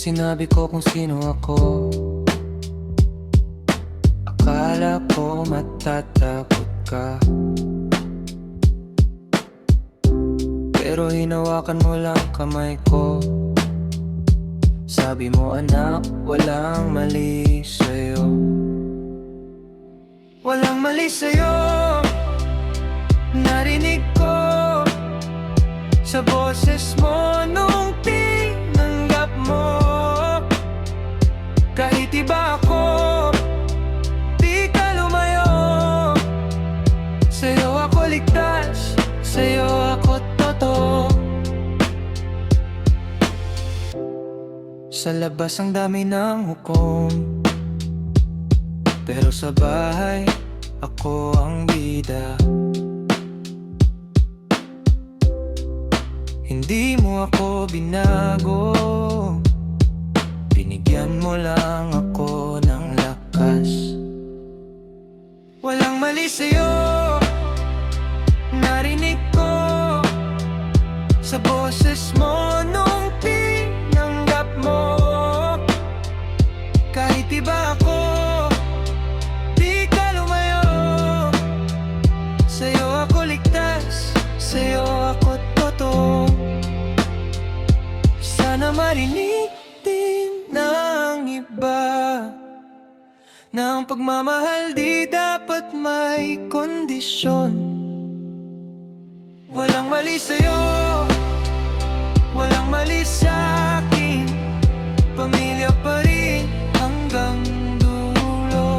sinabi ko kung sino ako, akala ko matatakot ka. Pero hinawakan mo lang kamay ko. Sabi mo anak, walang mali sa'yo. Walang mali sa'yo. Narinig ko sa boses mo nung tinanggap mo. Kahit iba ako, di ka lumayo. Sa'yo ako ligtas, sa'yo ako totoo. Sa labas ang dami ng hukom, pero sa bahay, ako ang bida. Hindi mo ako binago, binigyan mo lang ako ng lakas. Walang mali sa'yo, narinig ko sa boses mo nung tinanggap mo. Kahit iba ako, di ka lumayo. Sa'yo ako ligtas, sa'yo ako totoo. Sana marinig din ng iba na ang pagmamahal di dapat may kondisyon. Walang mali sa'yo, walang mali sa'kin. Pamilya pa rin hanggang dulo.